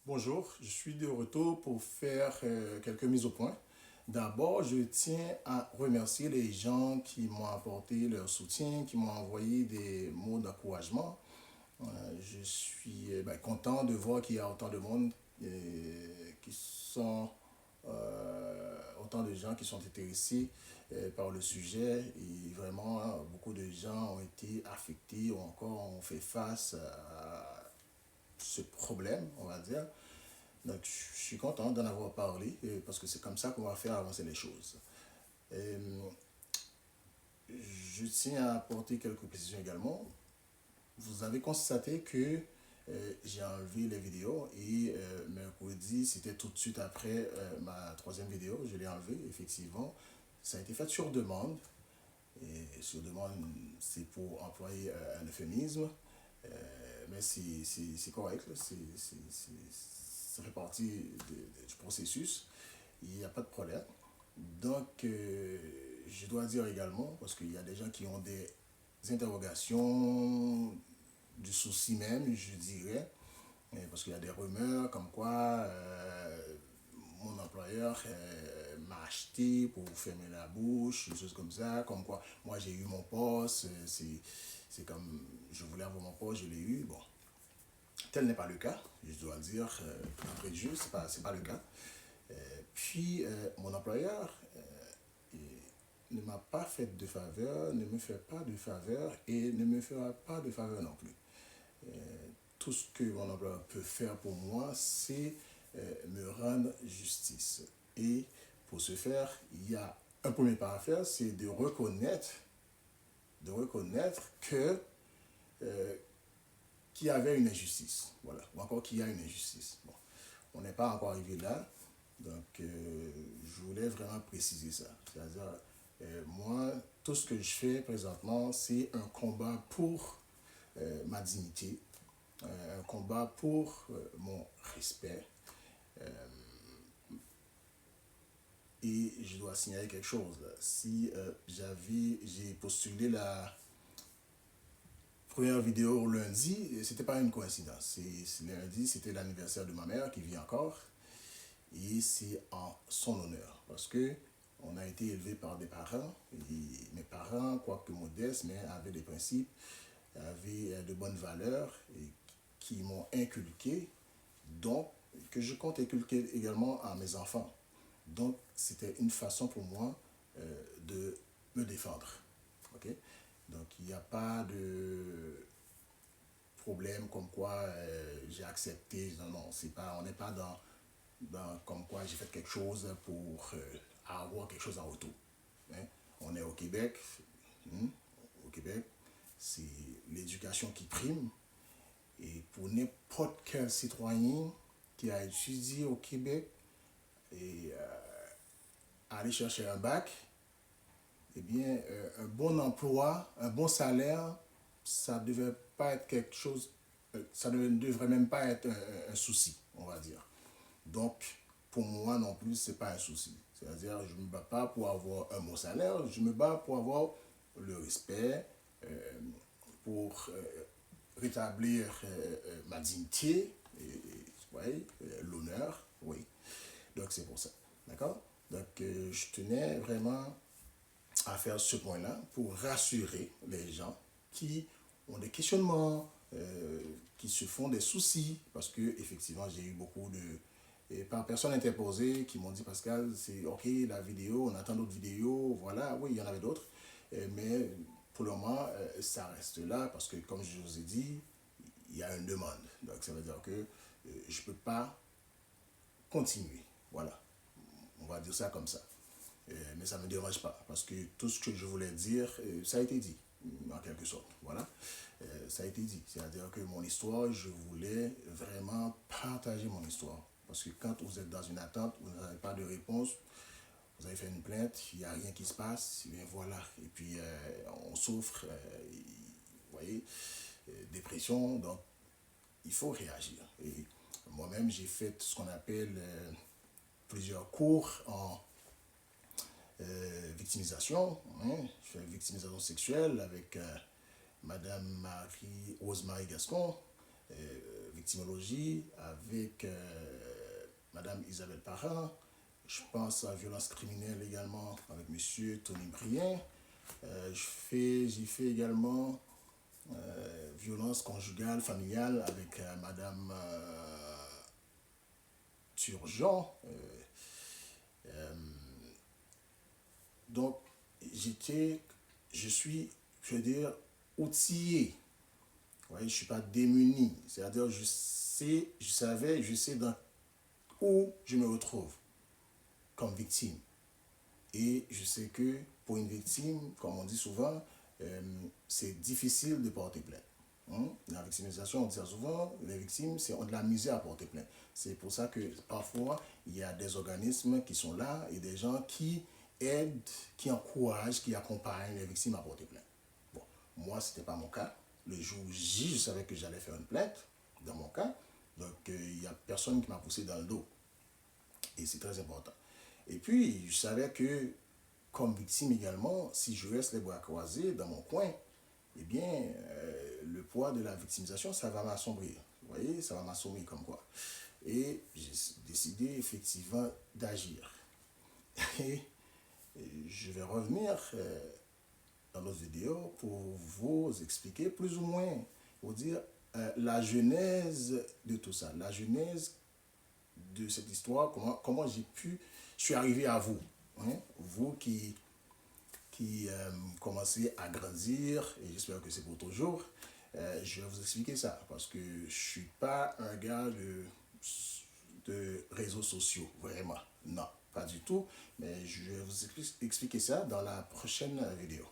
Bonjour, je suis de retour pour faire quelques mises au point. D'abord, je tiens à remercier les gens qui m'ont apporté leur soutien, qui m'ont envoyé des mots d'encouragement. Je suis content de voir qu'il y a autant de monde qui sont autant de gens qui sont intéressés par le sujet et vraiment beaucoup de gens ont été affectés ou encore ont fait face à ce problème, on va dire. Donc, je suis content d'en avoir parlé parce que c'est comme ça qu'on va faire avancer les choses. Euh, je tiens à apporter quelques précisions également. Vous avez constaté que j'ai enlevé les vidéos et mercredi, c'était tout de suite après ma troisième vidéo, je l'ai enlevé, effectivement. Ça a été fait sur demande. Et sur demande, c'est pour employer un euphémisme. Mais c'est correct, ça fait partie du processus, il n'y a pas de problème. Donc, je dois dire également, parce qu'il y a des gens qui ont des interrogations, du souci même, je dirais, parce qu'il y a des rumeurs comme quoi mon employeur m'a acheté pour fermer la bouche, des choses comme ça, comme quoi moi j'ai eu mon poste, c'est comme je voulais avoir mon poste, je l'ai eu. Bon, tel n'est pas le cas, je dois dire, d'entrée de jeu, c'est pas le cas. Puis, mon employeur ne m'a pas fait de faveur, ne me fait pas de faveur et ne me fera pas de faveur non plus. Euh, Tout ce que mon employeur peut faire pour moi, c'est me rendre justice. Et pour ce faire, il y a un premier pas à faire, c'est de reconnaître que euh, qu'il y avait une injustice, voilà, ou encore qu'il y a une injustice. Bon, on n'est pas encore arrivé là, donc je voulais vraiment préciser ça. C'est-à-dire, moi, tout ce que je fais présentement, c'est un combat pour ma dignité, un combat pour mon respect. Euh, et je dois signaler quelque chose. Là. Si j'ai postulé la première vidéo lundi, c'était pas une coïncidence. Lundi, c'était l'anniversaire de ma mère qui vit encore. Et c'est en son honneur. Parce que on a été élevé par des parents. Et mes parents, quoique modestes, mais avaient des principes, avaient de bonnes valeurs et qui m'ont inculqué, donc que je compte inculquer également à mes enfants. Donc, c'était une façon pour moi de me défendre. Ok. Donc, il n'y a pas de problème comme quoi j'ai accepté. Non, non, c'est pas, on n'est pas dans comme quoi j'ai fait quelque chose pour avoir quelque chose en retour. Hein. On est au Québec. Hein. Au Québec, c'est l'éducation qui prime. Et pour n'importe quel citoyen qui a étudié au Québec et aller chercher un bac, eh bien, un bon emploi, un bon salaire, ça ne devait pas être quelque chose, ça ne devrait même pas être un souci, on va dire. Donc, pour moi non plus, ce n'est pas un souci. C'est-à-dire, je ne me bats pas pour avoir un bon salaire, je me bats pour avoir le respect, euh, pour rétablir ma dignité, ouais, l'honneur, oui. Donc, c'est pour ça. D'accord. Donc, je tenais vraiment à faire ce point-là pour rassurer les gens qui ont des questionnements, qui se font des soucis, parce que effectivement j'ai eu beaucoup de et par personnes interposées qui m'ont dit Pascal, c'est ok la vidéo, on attend d'autres vidéos, voilà, oui il y en avait d'autres, mais pour le moment ça reste là parce que comme je vous ai dit, il y a une demande, donc ça veut dire que je ne peux pas continuer, voilà, on va dire ça comme ça. Mais ça ne me dérange pas, parce que tout ce que je voulais dire, ça a été dit, en quelque sorte. Voilà. Ça a été dit. C'est-à-dire que mon histoire, je voulais vraiment partager mon histoire. Parce que quand vous êtes dans une attente, vous n'avez pas de réponse, vous avez fait une plainte, il n'y a rien qui se passe, et bien voilà. Et puis, on souffre, vous voyez, dépression, donc il faut réagir. Et moi-même, j'ai fait ce qu'on appelle plusieurs cours en victimisation. Hein. Je fais victimisation sexuelle avec Madame Marie Rosemary Gascon, victimologie avec Madame Isabelle Parent. Je pense à violence criminelle également avec Monsieur Tony Brien. J'y fais également violence conjugale, familiale avec Madame Turgeon. Donc, je suis, je veux dire, outillé. Ouais, je ne suis pas démuni. C'est-à-dire, je sais dans où je me retrouve comme victime. Et je sais que pour une victime, comme on dit souvent, c'est difficile de porter plainte. La victimisation, on dit ça souvent, les victimes ont de la misère à porter plainte. C'est pour ça que parfois, il y a des organismes qui sont là et des gens qui aident, qui encouragent, qui accompagnent les victimes à porter plainte. Bon, moi, ce n'était pas mon cas. Le jour J, je savais que j'allais faire une plainte, dans mon cas. Donc, il n'y a personne qui m'a poussé dans le dos. Et c'est très important. Et puis, je savais que, comme victime également, si je reste les bras croisés dans mon coin, eh bien, le poids de la victimisation, ça va m'assombrir. Vous voyez, ça va m'assombrir comme quoi. Et j'ai décidé effectivement d'agir. Et je vais revenir dans notre vidéo pour vous expliquer plus ou moins, pour dire la genèse de tout ça, la genèse de cette histoire, comment je suis arrivé à vous, hein, vous qui commencez à grandir, et j'espère que c'est pour toujours. Je vais vous expliquer ça, parce que je ne suis pas un gars de réseaux sociaux, vraiment. Non, pas du tout. Mais je vais vous expliquer ça dans la prochaine vidéo.